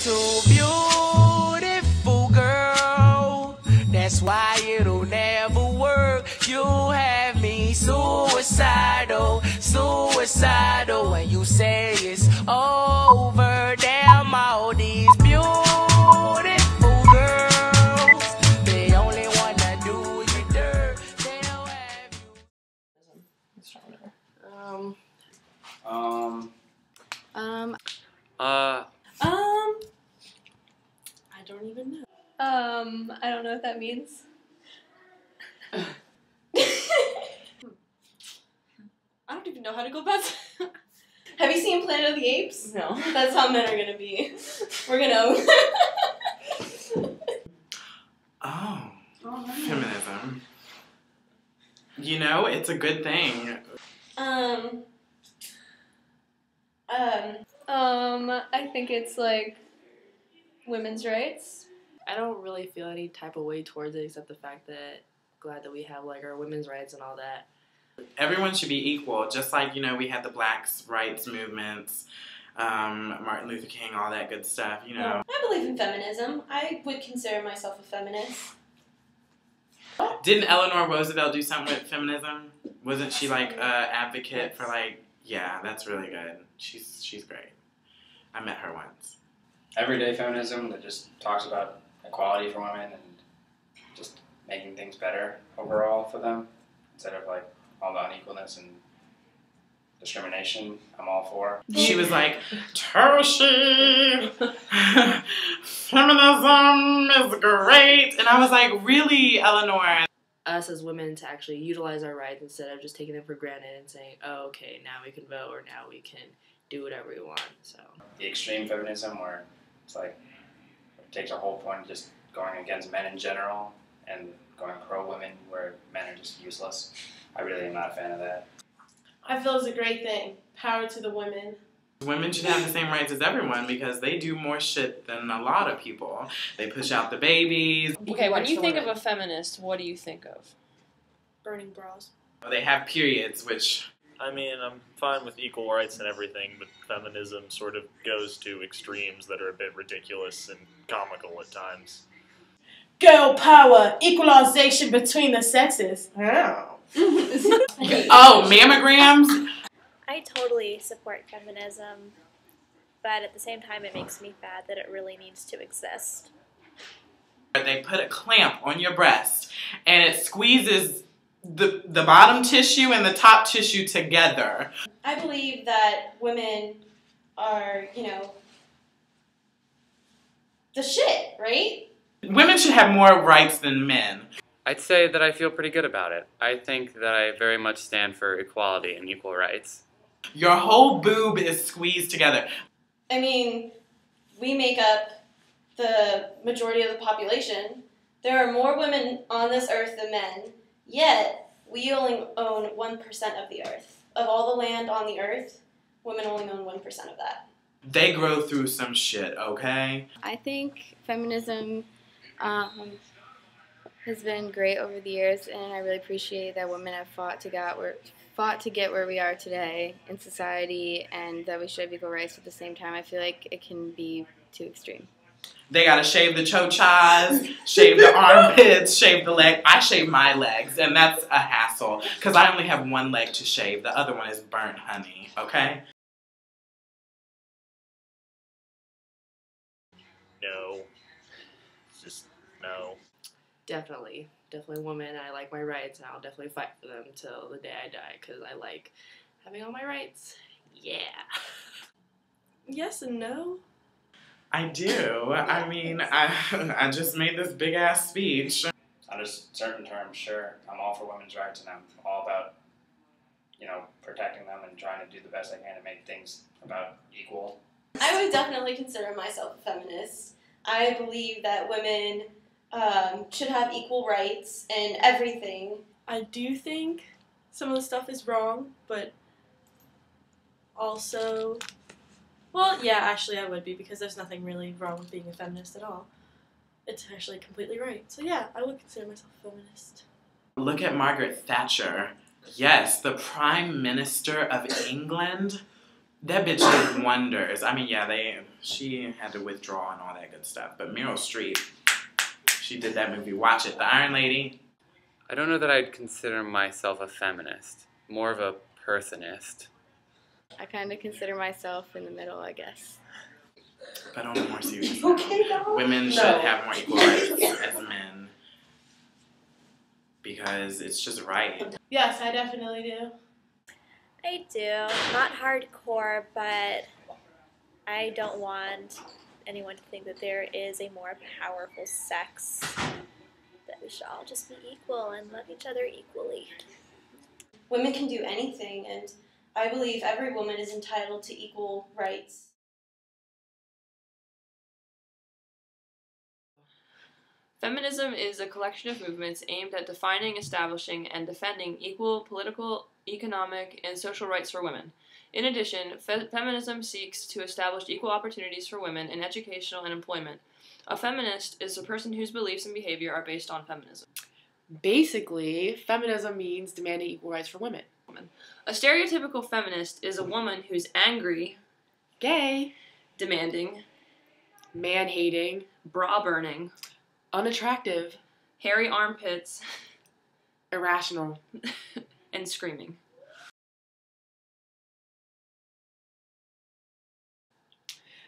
too beautiful, girl. That's why it'll never work. You have me suicidal, suicidal. When you say it's over, damn all these beautiful girls, they only wanna do you dirt. They'll have you. I don't even know. I don't know what that means. I don't even know how to go about that. Have you seen Planet of the Apes? No. That's how men are gonna be. We're gonna. Feminism. You know, it's a good thing. I think it's like women's rights. I don't really feel any type of way towards it except the fact that glad that we have like our women's rights and all that. Everyone should be equal, just like, you know, we had the Blacks' rights movements, Martin Luther King, all that good stuff, you know. I believe in feminism. I would consider myself a feminist. Didn't Eleanor Roosevelt do something with feminism? Wasn't she like an advocate for like, yeah, that's really good. She's great. I met her once. Everyday feminism that just talks about equality for women and just making things better overall for them instead of like all the unequalness and discrimination. I'm all for. She was like, Toshi, feminism is great. And I was like, really, Eleanor? Us as women to actually utilize our rights instead of just taking them for granted and saying, oh, okay, now we can vote or now we can do whatever we want. So The extreme feminism where it's like it takes a whole point of just going against men in general and going pro-women where men are just useless. I really am not a fan of that. I feel it's a great thing. Power to the women. Women should have the same rights as everyone because they do more shit than a lot of people. They push out the babies. Okay, when you think of a feminist, what do you think of? Burning bras. They have periods, which... I mean, I'm fine with equal rights and everything, but feminism sort of goes to extremes that are a bit ridiculous and comical at times. Girl power. Equalization between the sexes. Oh, mammograms? I totally support feminism, but at the same time it makes me sad that it really needs to exist. They put a clamp on your breast and it squeezes the bottom tissue and the top tissue together. I believe that women are, you know, the shit, right? Women should have more rights than men. I'd say that I feel pretty good about it. I think that I very much stand for equality and equal rights. Your whole boob is squeezed together. I mean, we make up the majority of the population. There are more women on this earth than men, yet we only own 1% of the earth. Of all the land on the earth, women only own 1% of that. They grow through some shit, okay? I think feminism has been great over the years, and I really appreciate that women have fought to get where we are today in society, and that we should have equal rights. At the same time, I feel like it can be too extreme. They gotta shave the chochas, shave the armpits, shave the leg. I shave my legs, and that's a hassle, because I only have one leg to shave. The other one is burnt honey, okay? No. Just no. definitely woman. I like my rights and I'll definitely fight for them till the day I die because I like having all my rights. Yeah. Yes and no. I do. I mean, I just made this big-ass speech. On just certain terms, sure, I'm all for women's rights and I'm all about, you know, protecting them and trying to do the best I can to make things about equal. I would definitely consider myself a feminist. I believe that women should have equal rights in everything. I do think some of the stuff is wrong, but also, well, yeah, actually I would be because there's nothing really wrong with being a feminist at all. It's actually completely right. So yeah, I would consider myself a feminist. Look at Margaret Thatcher. Yes, the Prime Minister of England. That bitch did wonders. I mean, yeah, she had to withdraw and all that good stuff. But Meryl Streep, she did that movie. Watch it. The Iron Lady. I don't know that I'd consider myself a feminist. More of a personist. I kind of consider myself in the middle, I guess. But on a more serious note, women should have more equal rights as men. Because it's just right. Yes, I definitely do. I do. Not hardcore, but I don't want anyone to think that there is a more powerful sex. That we should all just be equal and love each other equally. Women can do anything, and I believe every woman is entitled to equal rights. Feminism is a collection of movements aimed at defining, establishing, and defending equal political, economic, and social rights for women. In addition, feminism seeks to establish equal opportunities for women in educational and employment. A feminist is a person whose beliefs and behavior are based on feminism. Basically, feminism means demanding equal rights for women. A stereotypical feminist is a woman who's angry, gay, demanding, man-hating, bra-burning, unattractive, hairy armpits, irrational, and screaming.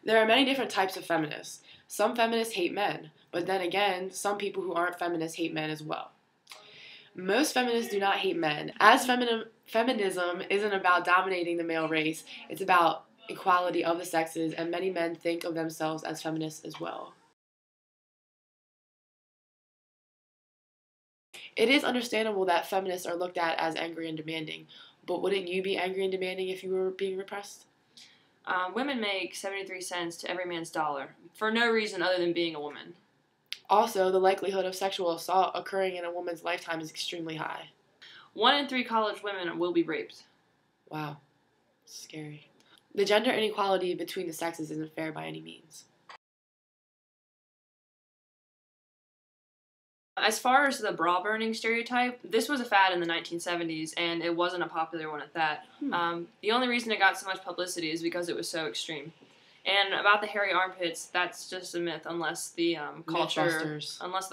There are many different types of feminists. Some feminists hate men, but then again, some people who aren't feminists hate men as well. Most feminists do not hate men. As feminism isn't about dominating the male race, it's about equality of the sexes, and many men think of themselves as feminists as well. It is understandable that feminists are looked at as angry and demanding, but wouldn't you be angry and demanding if you were being repressed? Women make 73 cents to every man's dollar, for no reason other than being a woman. Also, the likelihood of sexual assault occurring in a woman's lifetime is extremely high. 1 in 3 college women will be raped. Wow. Scary. The gender inequality between the sexes isn't fair by any means. As far as the bra-burning stereotype, this was a fad in the 1970s, and it wasn't a popular one at that. The only reason it got so much publicity is because it was so extreme. And about the hairy armpits, that's just a myth, unless the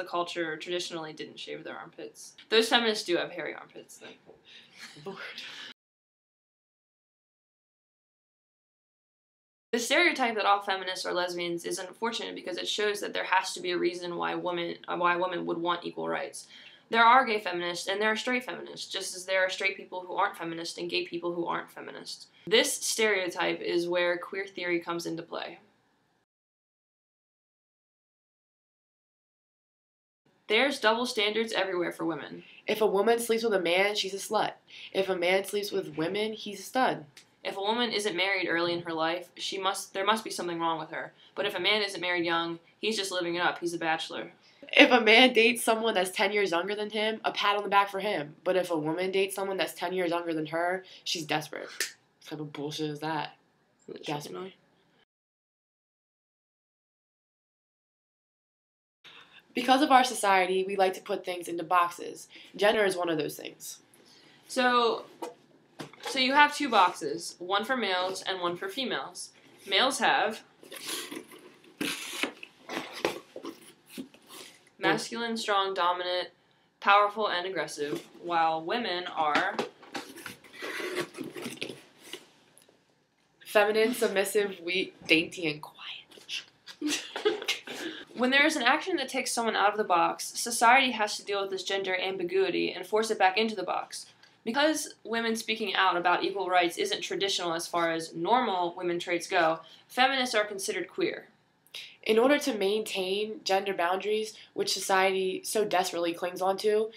culture traditionally didn't shave their armpits. Those feminists do have hairy armpits, though. Lord. The stereotype that all feminists are lesbians is unfortunate because it shows that there has to be a reason why women would want equal rights. There are gay feminists and there are straight feminists, just as there are straight people who aren't feminists and gay people who aren't feminists. This stereotype is where queer theory comes into play. There's double standards everywhere for women. If a woman sleeps with a man, she's a slut. If a man sleeps with women, he's a stud. If a woman isn't married early in her life, there must be something wrong with her. But if a man isn't married young, he's just living it up. He's a bachelor. If a man dates someone that's 10 years younger than him, a pat on the back for him. But if a woman dates someone that's 10 years younger than her, she's desperate. What type of bullshit is that? Desperate. Because of our society, we like to put things into boxes. Gender is one of those things. So you have 2 boxes, one for males and one for females. Males have masculine, strong, dominant, powerful, and aggressive, while women are feminine, submissive, weak, dainty, and quiet. When there is an action that takes someone out of the box, society has to deal with this gender ambiguity and force it back into the box. Because women speaking out about equal rights isn't traditional as far as normal women traits go, feminists are considered queer. In order to maintain gender boundaries, which society so desperately clings onto,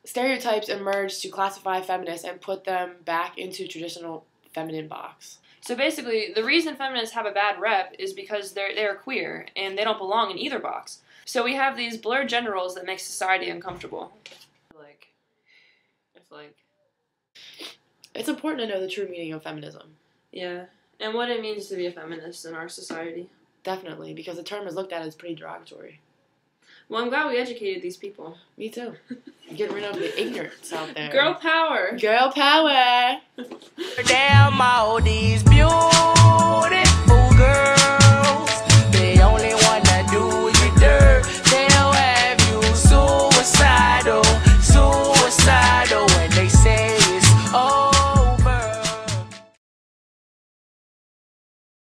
stereotypes emerge to classify feminists and put them back into traditional feminine box. So basically, the reason feminists have a bad rep is because they're queer and they don't belong in either box. So we have these blurred gender roles that make society uncomfortable. It's important to know the true meaning of feminism. Yeah, and what it means to be a feminist in our society. Definitely, because the term is looked at as pretty derogatory. Well, I'm glad we educated these people. Me too. Getting rid of the ignorance out there. Girl power. Girl power. Damn all these beautiful